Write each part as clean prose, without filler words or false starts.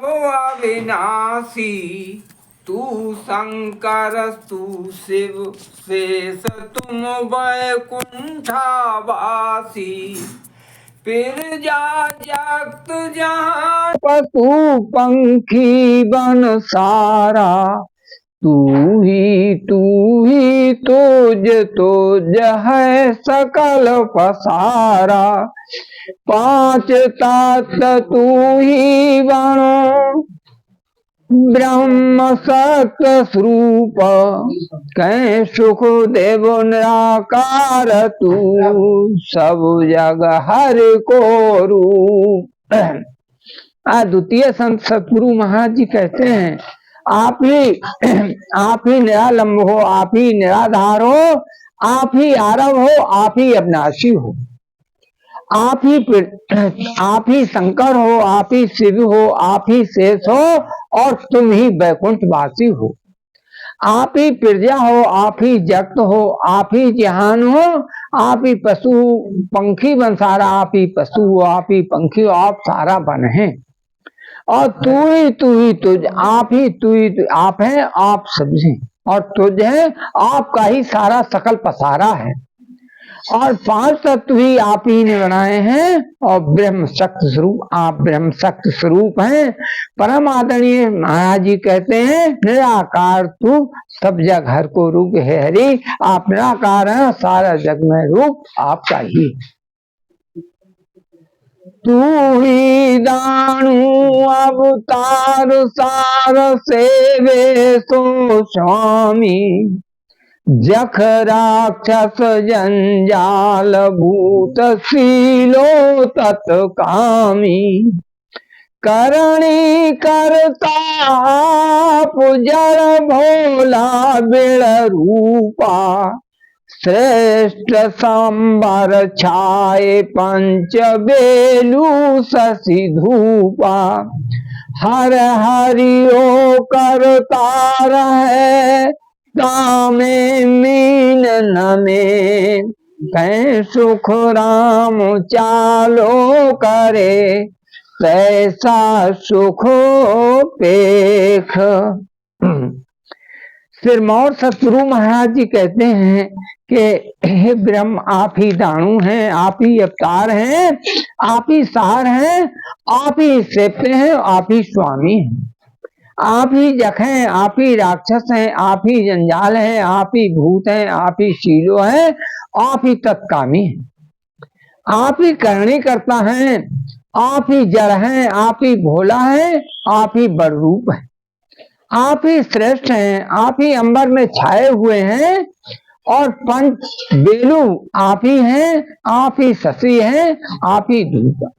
अविनाशी तू शंकर तू शिव शेष तुम वैकुंठवासी। फिर जा जगत जहाँ पशु पंखी बन सारा। तू ही तुझ है सकल पसारा। पांच तत्व तू ही बनो ब्रह्म सत्य स्वरूप। कह सुख देव निराकार तू सब जग हर को रूप। द्वितीय संत सतगुरु महाराज जी कहते हैं आप ही निरालंब हो, आप ही निराधार हो, आप ही आरंभ हो, आप ही अविनाशी हो। आप ही शंकर हो, आप ही शिव हो, आप ही शेष हो और तुम ही वैकुंठवासी हो। आप ही प्रजा हो, आप ही जगत हो, आप ही जहान हो, आप ही पशु पंखी बन सारा। आप ही पशु हो, आप ही पंखी हो, आप सारा बन है। और तू ही तुझ, आप ही तू आप है, आप सब्जी और तुझ है, आपका ही सारा सकल पसारा है। और पांच तत्व ही आप ही ने बनाए हैं और ब्रह्म शक्ति स्वरूप, आप ब्रह्म शक्ति स्वरूप हैं। परम आदरणीय महाराज जी कहते हैं निराकार तू सब जग हर को रूप है हरि। आप निराकार हैं, सारा जग में रूप आपका ही। तू ही दानु अवतार सार सेवे सो स्वामी। जख राक्षस जंजाल भूत शीलो तत्कामी। करणी करता पुजर भोला बिड़ रूपा। श्रेष्ठ सांबर छाए पंच बेलू शशि धूपा। हर हरिओ करतार है तामे मीन नमे। कह सुख राम चालो करे तैसा सुख पेख। सिरमौर सतगुरु महाराज जी कहते हैं कि हे ब्रह्म आप ही दाणु हैं, आप ही अवतार हैं, आप ही सार हैं, आप ही सेवते हैं, आप ही स्वामी हैं। आप ही जख हैं, आप ही राक्षस हैं, आप ही जंजाल हैं, आप ही भूत हैं, आप ही शीलो हैं, आप ही तत्कामी हैं। आप ही करणी करता है, आप ही जड़ हैं, आप ही भोला है, आप ही बड़ रूप है। आप ही श्रेष्ठ हैं, आप ही अंबर में छाए हुए हैं और पंच बेलू आप ही हैं, आप ही शशि हैं, आप ही धूप।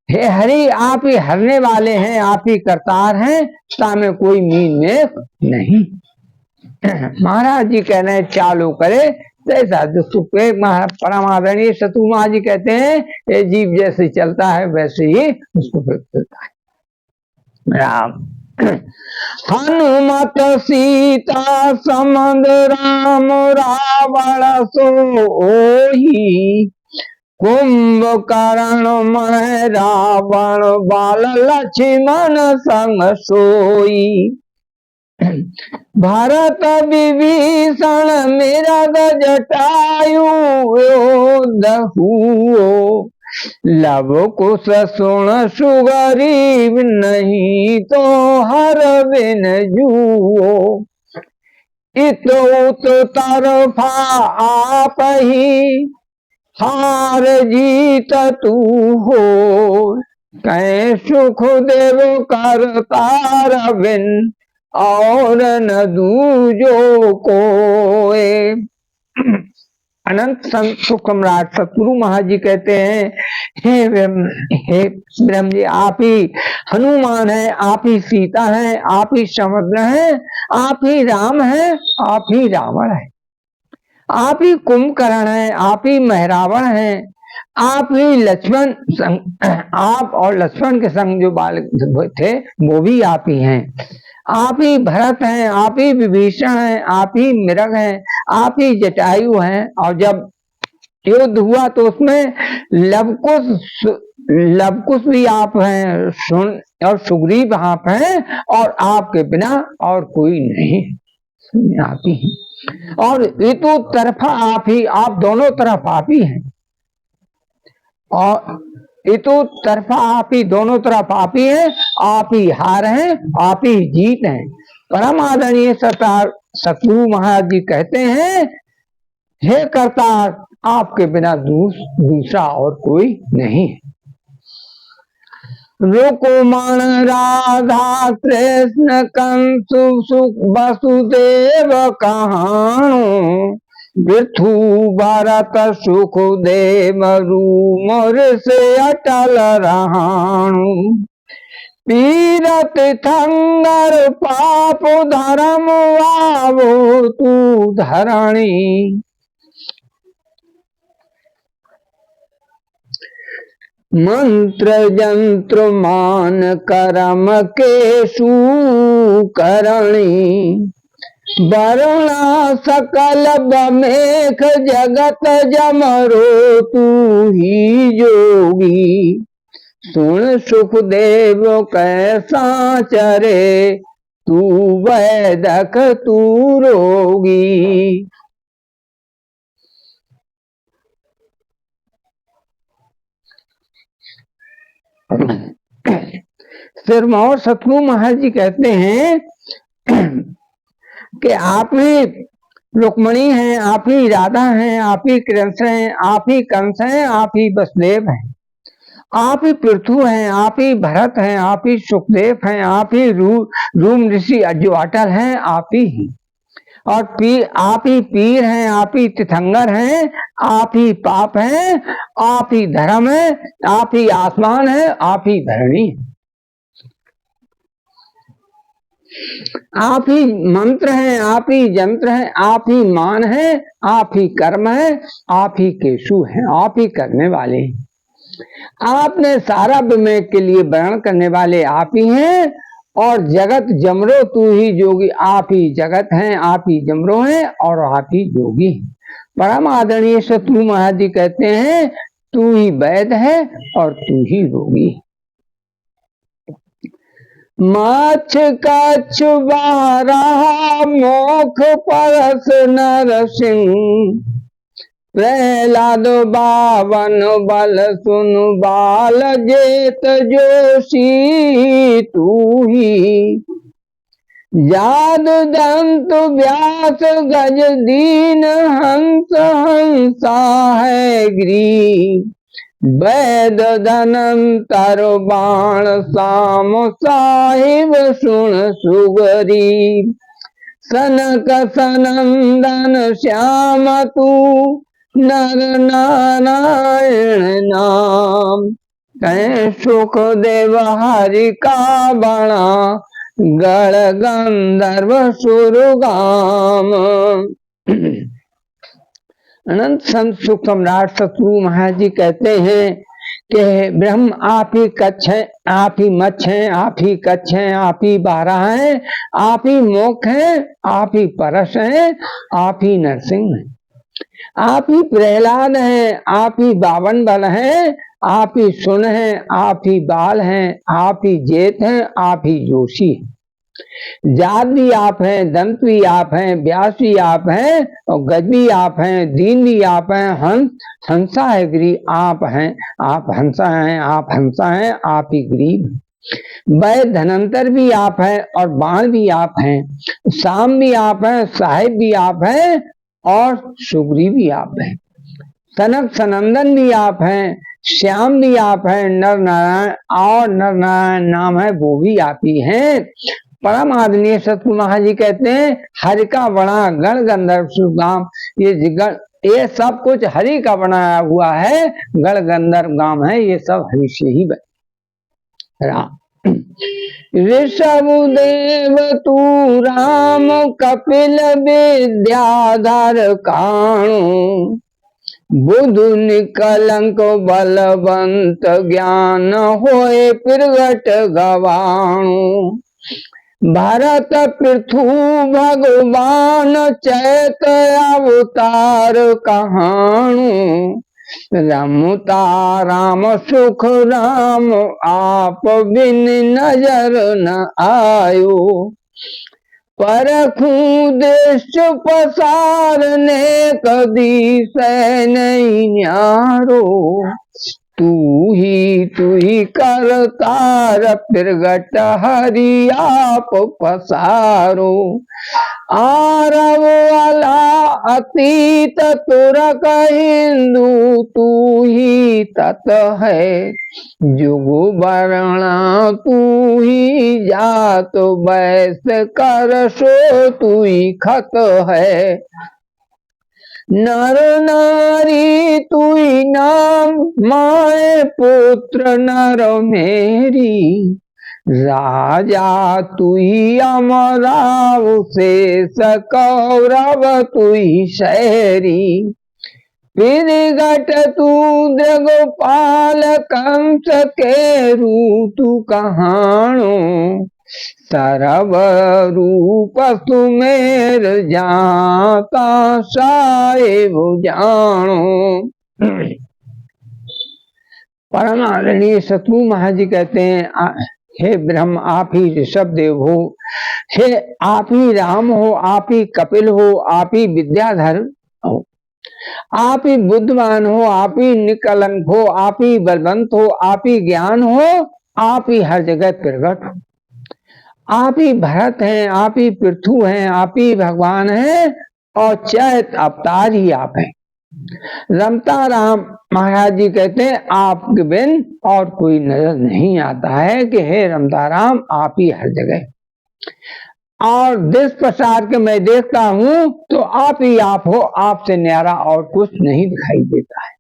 हे हरि आप ही हरने वाले हैं, आप ही करतार हैं, सामे कोई मीन में नहीं। महाराज जी कह रहे हैं चालू करे जैसा जो सुख। परम आदरणीय सतगुरु महाराज जी कहते हैं ये जीव जैसे चलता है वैसे ही उसको चलता है। राम हनुमत सीता समद राम रावण सोही। कुंभकर्ण में रावण बाल लक्ष्मण संग सोई। भरत विभीषण मृग जटायु दहुओ। लव कुश सुन सुगरीब नहीं तो हर बिन जुओ। इत उत तरफा आप ही हार जीत तू हो। कह सुख देव करतार बिन और न दूजो कोए। अनंत संत सुख सम्राट सतगुरु महाराज जी कहते हैं हे ब्रह्म जी आप ही हनुमान है, आप ही सीता है, आप ही समुद्र है, आप ही राम है, आप ही रावण है। आप ही कुंभकर्ण है, आप ही महरावण है, आप ही लक्ष्मण आप और लक्ष्मण के संग जो बालक थे वो भी आप ही हैं। आप ही भरत हैं, आप ही विभीषण हैं, आप ही मृग हैं, आप ही जटायु हैं। और जब युद्ध हुआ तो उसमें लवकुश लवकुश भी आप हैं, सुन और सुग्रीव आप हैं, और आपके बिना और कोई नहीं। सुनिए आप ही, और ये तो तरफा आप ही, आप दोनों तरफ आप ही हैं, और ये तो तरफा आप ही, दोनों तरफ आप ही हैं, आप ही हार हैं, आप ही जीत हैं। परम आदरणीय सतगुरु महाराज जी कहते हैं, हे करतार, आपके बिना दूसरा और कोई नहीं। रुकुमण राधा कृष्ण कंसु सुख वसुदेव कहाणु, पृथु भरत सुखदेव रूमर से अटल रहाणु। पीरत थंगर पाप धर्म आवो तू धरणी, मंत्र यंत्र मान करम के सुकरणी। वरुणा सकल बमेख जगत जमरो तू ही जोगी, सुन सुखदेव कैसा चरे तू वैदक तू रोगी। सिरमौर सतगुरु महाराज जी कहते हैं कि आप ही रुक्मणी हैं, आप ही राधा हैं, आप ही कृष्ण हैं, आप ही कंस हैं, आप ही वसुदेव हैं, आप ही पृथु हैं, आप ही भरत हैं, आप ही सुखदेव हैं, आप ही रूम ऋषि जो अटल हैं, आप ही, और आप ही पीर हैं, आप ही तीर्थंकर हैं, आप ही पाप हैं, आप ही धर्म है, आप ही आसमान है, आप ही धरणी है। आप ही मंत्र हैं, आप ही यंत्र हैं, आप ही मान है, आप ही कर्म है, आप ही केशु हैं, आप ही करने वाले हैं। आपने सारा विमय के लिए वर्णन करने वाले आप ही हैं, और जगत जमरो तू ही जोगी, आप ही जगत हैं, आप ही जमरो हैं, और आप ही जोगी हैं। परम आदरणीय सतगुरु महाराज जी कहते हैं, तू ही वैद है और तू ही रोगी। माछ कछ बारा मोख परस नरसिंह, प्रहलाद बावन बल सुन बाल जेत जोशी तू ही। जाद दंत व्यास गज दीन हंस हंसा है गिरी, वैद धनंतर बाण साम साहिब सुन सुगरी। सनक सनंदन श्याम तू नर नारायण नाम, कह सुख देव हरि का बणा गण गंधर्व सुरगाम। अनंत संत सुख सम्राट सतगुरु महाराज जी कहते हैं कि ब्रह्म आप ही कच्छ है, आप ही मच्छ है, आप ही कच्छ है, आप ही बारह है, आप ही मोख है, आप ही परस है, आप ही नरसिंह है, आप ही प्रहलाद है, आप ही बावन बल है, आप ही सुन है, आप ही बाल है, आप ही जेत है, आप ही जोशी है। जात भी आप हैं, दंत भी आप हैं, व्यास भी आप हैं, और गज भी आप हैं, दीन भी आप हैं, हंसा है गिरी आप हैं, आप हंसा हैं, आप हंसा हैं, आप ही गरीब। वैद धनंतर भी आप हैं, और बाण भी आप हैं, शाम भी आप हैं, साहिब भी आप हैं, और सुग्री भी आप हैं। सनक सनंदन भी आप हैं, श्याम भी आप हैं, नर नारायण और नर नारायण नाम है वो भी आप ही हैं। परम आदरणीय सतगुरु महाराज जी कहते हैं, हरि का बना गण गंधर्व सुगाम, ये सब कुछ हरि का बनाया हुआ है, गण गंधर्व गाम है, ये सब हरि से ही बना। ऋषभ देव तू राम कपिल विद्याधर काणु, बुधु निकलंक बलवंत ज्ञान होए प्रगट गवाणु। भरत पृथु भगवान चैत अवतार कहाणु, रमता राम सुख राम, आप बिन नजर न आयो। परखूं देश पसारने, कदी से नहीं न्यारो। तू ही करतार, प्रगट हरि आप पसारो। आरव वाला अतीत तुरक हिंदू, तू ही तत है। जुग वर्णा तू ही जात, वैश्य कर सो तू ही खत है। नर नारी तू ही नाम, माए पुत्र नर मेरी। राजा तू ही अमराव, शेष कौरव तू ही शहरी। प्रगट तू दृगपाल, कंस के तू कहाणो। सर्व रूप सुमेर, जाता साहेब जानो। परम आदरणीय सतगुरु महाराज जी कहते हैं, हे ब्रह्म आप ही ऋषभ देव हो, हे आप ही राम हो, आप ही कपिल हो, आप ही विद्याधर हो, आप ही बुद्धवान हो, आप ही निकलंक हो, आप ही बलवंत हो, आप ही ज्ञान हो, आप ही हर जगह प्रकट हो। आप ही भरत हैं, आप ही पृथु हैं, आप ही भगवान हैं, और चैत अवतार ही आप हैं। रमता राम महाराज जी कहते हैं, आपके बिन और कोई नजर नहीं आता है कि हे रमता राम आप ही हर जगह। और देश प्रसार के मैं देखता हूं तो आप ही आप हो, आपसे न्यारा और कुछ नहीं दिखाई देता है।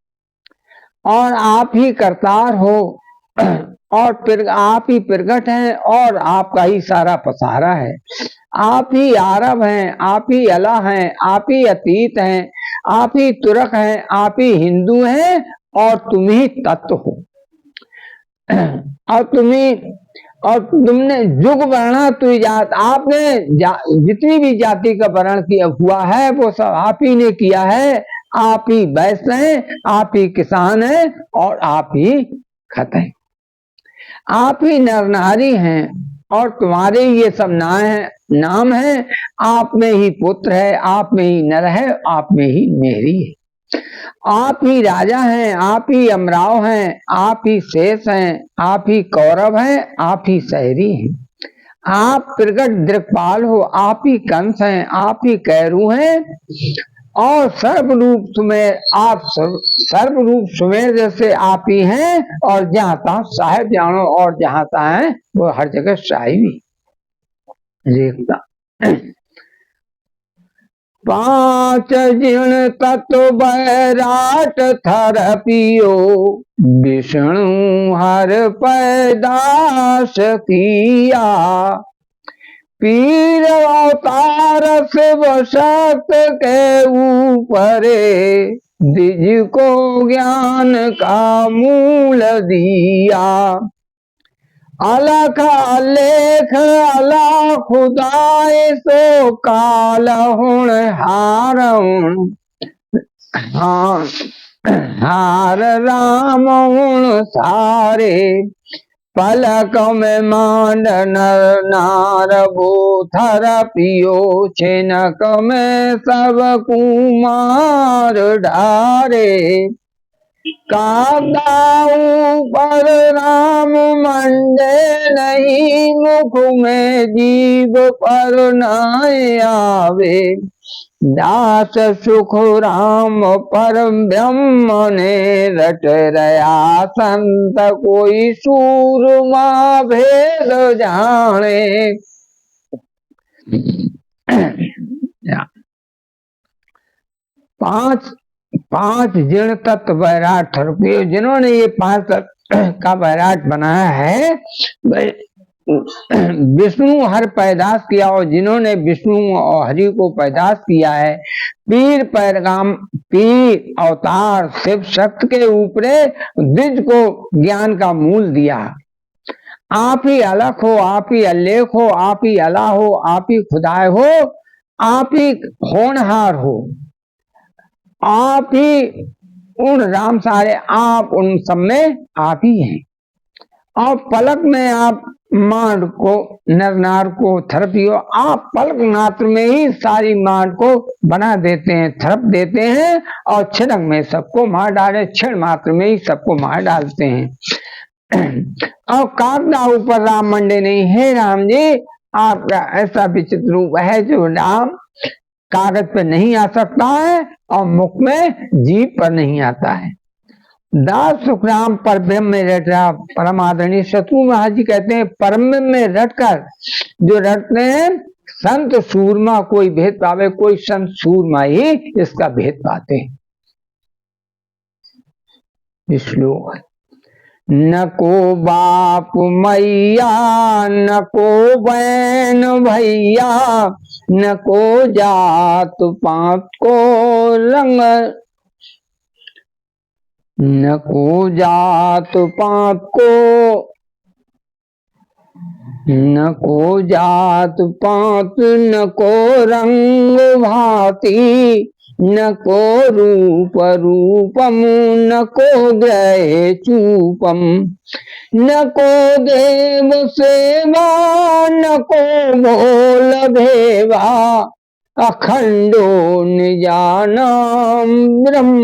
और आप ही करतार हो, और फिर आप ही प्रगट हैं, और आपका ही सारा पसारा है। आप ही आरव हैं, आप ही अला हैं, आप ही अतीत हैं, आप ही तुरक हैं, आप ही हिंदू हैं, और तुम ही तत्व हो। और तुमने जुग वर्णा तु जात, आपने जितनी भी जाति का वर्ण किया हुआ है वो सब आप ही ने किया है। आप ही वैश्य हैं, आप ही किसान हैं, और आप ही खत हैं। आप ही नर नारी हैं, और तुम्हारे ये सब नाम है। आप में ही पुत्र है, आप में ही नर है, आप में ही मेरी है। आप ही राजा हैं, आप ही अमराव हैं, आप ही शेष हैं, आप ही कौरव हैं, आप ही शहरी हैं। आप प्रगट दृक्पाल हो, आप ही कंस हैं, आप ही कैरू हैं, और सर्वरूप सुमेर, आप सर्वरूप सुमेर जैसे आप ही हैं। और जहां तहां साहेब जानो, और जहां तहां है वो हर जगह साहिब देखता। पांच जिण तत्व बैराट थर पियो, विष्णु हर पैदाश किया। पीर अवतार शिव शक्त के ऊपरे, द्विज को ज्ञान का मूल दिया। अलख अलेख अला खुदाए, सो काल हुण हार राम हुण सारे। पलक में मांड नर नार, बोथर पियो छिनक में सब कुमार ढारे। कादाऊ पर राम मंडे नहीं, मुख में जीव पर नाय आवे। दास सुख राम पर ब्रह्म ने रट रया, संत कोई सूरमा भेद जाने। पांच जिण तत्व वैराट थर, जिन्होंने ये 5 तत्व का वैराट बनाया है, विष्णु हर पैदाश किया, और जिन्होंने विष्णु और हरि को पैदाश किया है। पीर पैगाम, पीर अवतार शिव शक्त के ऊपरे द्विज को ज्ञान का मूल दिया। आप ही अलख हो, आप ही अल्लेख हो, आप ही अला हो, आप ही खुदाए हो, आप ही होनहार हो, आप ही उन राम सारे आप उन सब में आप ही हैं। और पलक में आप मांड को नर नार को थरपियो, आप पलक मात्र में ही सारी मांड को बना देते हैं, थरप देते हैं और छिड़क में सबको मार डाले, क्षण मात्र में ही सबको मार डालते हैं। और कागदा ऊपर राम मंडे नहीं है। राम जी आपका ऐसा विचित्र रूप है जो राम कागज पे नहीं आ सकता है और मुख में जीभ पर नहीं आता है। दास सुखराम पर ब्रह्म में रट रहा। परम आदरणीय शत्रु महाराज जी कहते हैं परम में रटकर जो रटते हैं संत सूरमा कोई भेद पावे, कोई संत सूरमा ही इसका भेद पाते हैं। श्लोक न को बाप मैया न को बहन भैया न को जात पात को रंग, न को जात पात को, न को जात पात न को रंग भांति न को रूप रूपम न को ग्रह चूपम न को देव सेवा न को भोल भेवा अखंडो निजानम ब्रह्म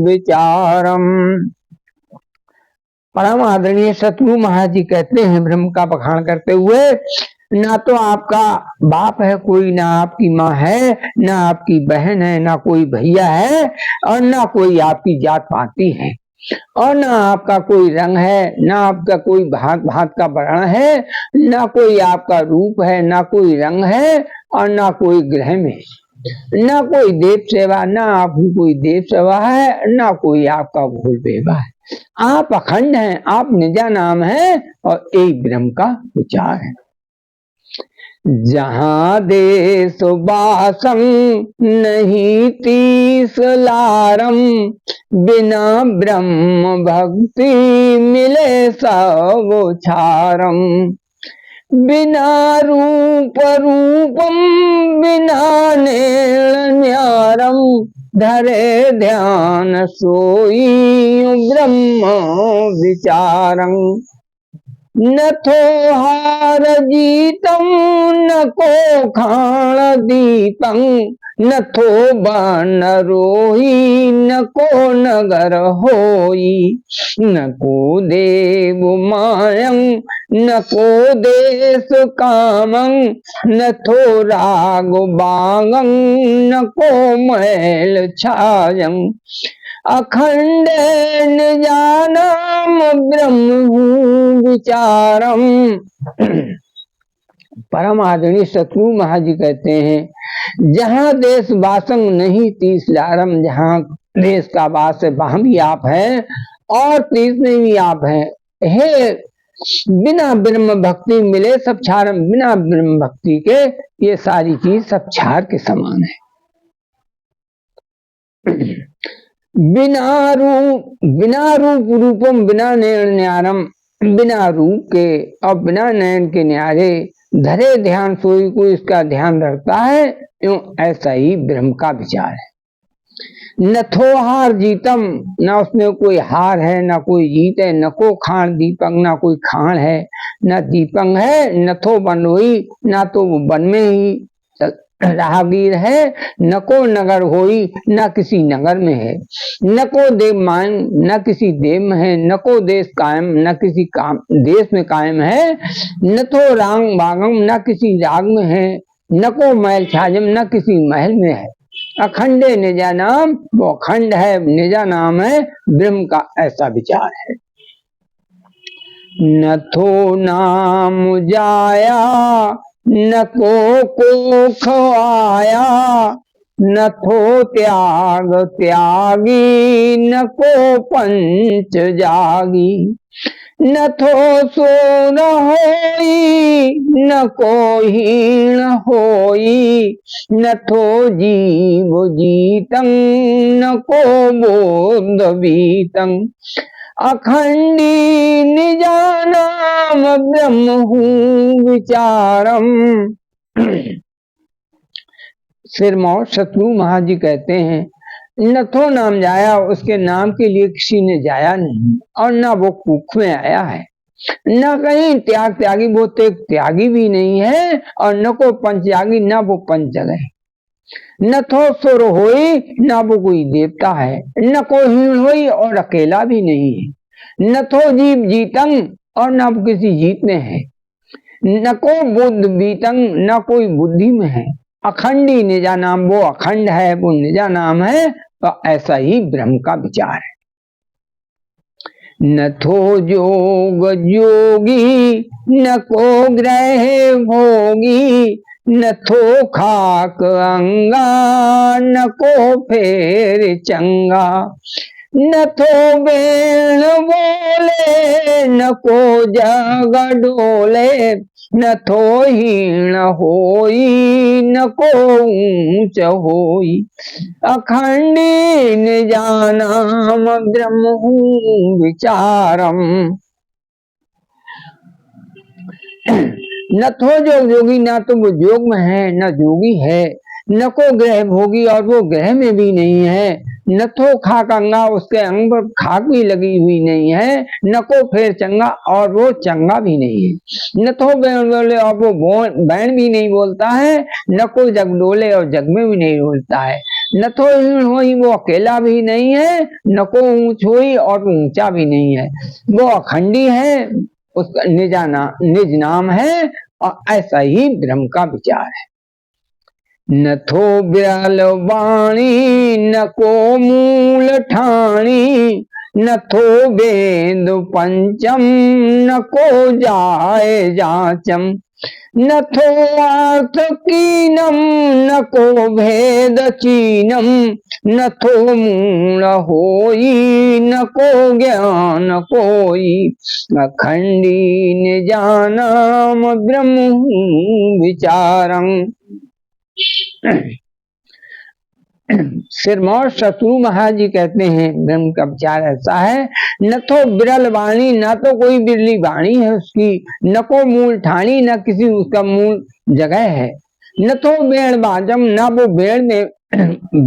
विचारम। परम आदरणीय शत्रु महाराज जी कहते हैं ब्रह्म का बखान करते हुए, ना तो आपका बाप है कोई, ना आपकी माँ है, ना आपकी बहन है, ना कोई भैया है और ना कोई आपकी जात पाती है, और ना आपका कोई रंग है, ना आपका कोई भांत भांत का वर्ण है, ना कोई आपका रूप है, ना कोई रंग है और ना कोई ग्रह में, ना कोई देव सेवा, ना आपकी कोई देव सेवा है, ना कोई आपका भूल बेवा है। आप अखंड हैं, आप निजा नाम है और एक ब्रह्म का विचार है। जहाँ देश बासम नहीं तीस लारम बिना ब्रह्म भक्ति मिले सब छारम, बिना रूप रूपम बिना नेण न्यारम धरे ध्यान सोई ब्रह्म विचारं, न थो हार जीतम न को खाण दीपं न थो बन रोही न को नगर होई, न को देव मायं न को देश कामं न थो राग बागं न को मैल छायं, अखंड निजानम ब्रह्म विचारम। परम आदरणीय शत्रु महाराज जी कहते हैं जहाँ देश वासंग नहीं तीस लारम, जहाँ देश का वास है वहां भी आप है और तीस में भी आप है। हे बिना ब्रह्म भक्ति मिले सब छारम, बिना ब्रह्म भक्ति के ये सारी चीज सब छार के समान है। बिना रूप रूपम बिना नयन न्यारम, बिना रूप के और बिना नयन के न्यारे धरे ध्यान सोई को इसका ध्यान रखता है, यूं ऐसा ही ब्रह्म का विचार है। न थो हार जीतम, ना उसमें कोई हार है ना कोई जीत है, न को खान दीपंग ना कोई खान है न दीपंग है, न थो बनोई ना तो वो वन में ही राहगीर है, न को नगर होई न किसी नगर में है, न को देव मान न किसी देव में है, न को देश कायम न किसी काम देश में कायम है, न तो रांग बागम न किसी राग में है, न को महल छाजम न किसी महल में है। अखंडे निजा नाम, वो अखंड है, निजा नाम है ब्रह्म का, ऐसा विचार है। न थो नाम जाया न को खवाया, न थो त्याग त्यागी न को पंच जागी, न थो सो न होई न को हीण होई, न थो जीव जीतं न को बोध बीतं, अखंडी निजानाम ब्रह्म विचारम। सिरमौर शत्रु महाराज जी कहते हैं नथो नाम जाया, उसके नाम के लिए किसी ने जाया नहीं, और न वो कुख में आया है, न कहीं त्याग त्यागी, वो त्यागी भी नहीं है, और न को पंचयागी, न वो पंच जगह, न थो सुर होई, न वो कोई देवता है, न को हीण होई और अकेला भी नहीं है, न थो जीव जीतंग और न किसी जीत में है, न को बुद्ध बीतंग, न कोई बुद्धि में है, अखंडी निजा नाम, वो अखंड है, वो निजा नाम है, तो ऐसा ही ब्रह्म का विचार है। न थो जोग जोगी, न को ग्रह भोगी, न थो खाक अंगा, न को फेर चंगा, न थो बेण बोले, न को जग डोले, न थो हीण होई, न को ऊंच होई, अखंडी निजानाम ब्रह्म विचारम। न थो जोग जोगी, ना तो वो जोग में है न जोगी है, न को ग्रह भोगी और वो ग्रह में भी नहीं है, न तो खाक अंगा, उसके अंग पर खाक भी लगी हुई नहीं है, न को फेर चंगा और वो चंगा भी नहीं है, न तो बैण बोले और वो बैण भी नहीं बोलता है, न को जग डोले और जग में भी नहीं डोलता है, न तो हीण होई, वो अकेला भी नहीं है, न को ऊंच होई और वो ऊंचा भी नहीं है, वो अखंडी है, उसका निज नाम है, और ऐसा ही ब्रह्म का विचार है। न थो बिरल वाणी, न को मूल ठाणी, न थो वेद पंचम, न को जाए जाचम, न थो अर्थ कीनम, न को भेद चीनम, न थो मूल होई, न को ज्ञान कोई, अखंडी निजानाम ब्रह्म विचारम। सिरमौर शत्रु महाराज जी कहते हैं ब्रह्म का विचार ऐसा है, न तो बिरल वाणी, ना तो कोई बिरली वाणी है उसकी, न को मूल ठाणी, न किसी उसका मूल जगह है, न तो बेण बाजम, ना वो बेण में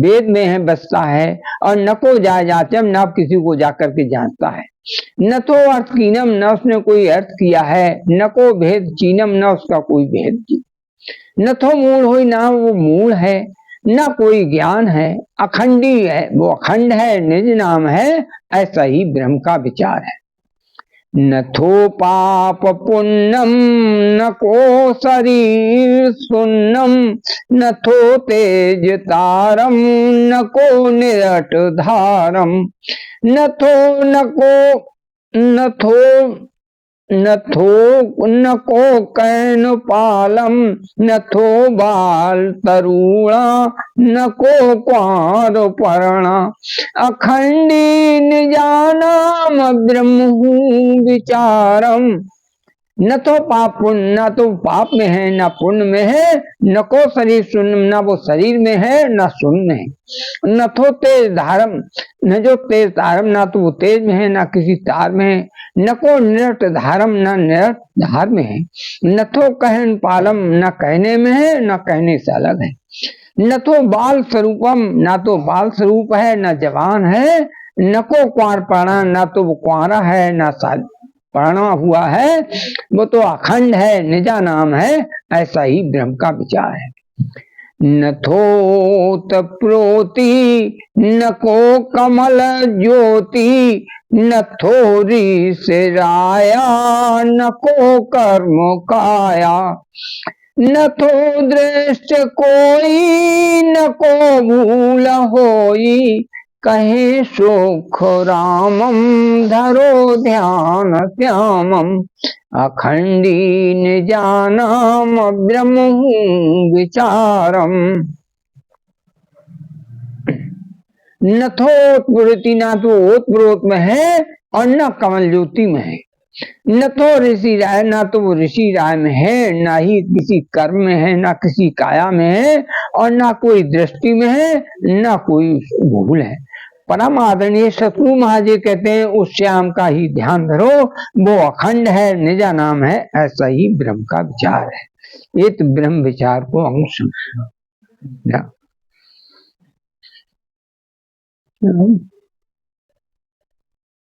वेद में है बसता है, और न को जा जाचम, न किसी को जाकर के जानता है, न तो अर्थ कीनम, न उसने कोई अर्थ किया है, न को भेद चीनम, न उसका कोई भेद की, न तो मूल हुई, ना वो मूल है, न कोई ज्ञान है, अखंडी है, वो अखंड है, निज नाम है, ऐसा ही ब्रह्म का विचार है। न थो पाप पुण्यम, न को शरीर सुन्नम, न थो तेज तारम, न को निरट धारम, न को कैन पालम, न थो बाल तरुणा, न को क्वार परणा, अखंडी निजानाम ब्रह्म विचारम। न तो पाप पुण्य, न तो पाप में है न पुण्य में है, न को शरीर सुन्न, न वो शरीर में है न सुन्न है, न तो तेज धारम, न जो तेज धारम, ना तो वो तेज में है न किसी तार में है, न को निरट धारम, न निरट धार में है, न तो कहन पालम, न कहने में है न कहने से अलग है, न तो बाल स्वरूपम, ना तो बाल स्वरूप है न जवान है, न को क्वार पाणा, ना तो वो कुआरा है न पढ़ना हुआ है, वो तो अखंड है, निजा नाम है, ऐसा ही ब्रह्म का विचार है। न थो प्रोति, न को कमल ज्योति, न थोरी से राया, न को कर्म काया, न थो दृष्ट कोई, न को भूल होई, कहे सुख रामम, धरो ध्यान श्यामम, अखंडी निजानाम ब्रह्म विचारम। न तो उत्पत्ति, ना तो उत्प्रोत में है और न कमल ज्योति में है, न तो ऋषि राय, ना तो वो ऋषि राय में है, ना ही किसी कर्म में है, ना किसी काया में है, और ना कोई दृष्टि में है, ना कोई भूल है। परम आदरणीय शत्रु महाराज कहते हैं उस श्याम का ही ध्यान धरो, वो अखंड है, निजा नाम है, ऐसा ही ब्रह्म का विचार है। ये तो ब्रह्म विचार को अंश हाँ।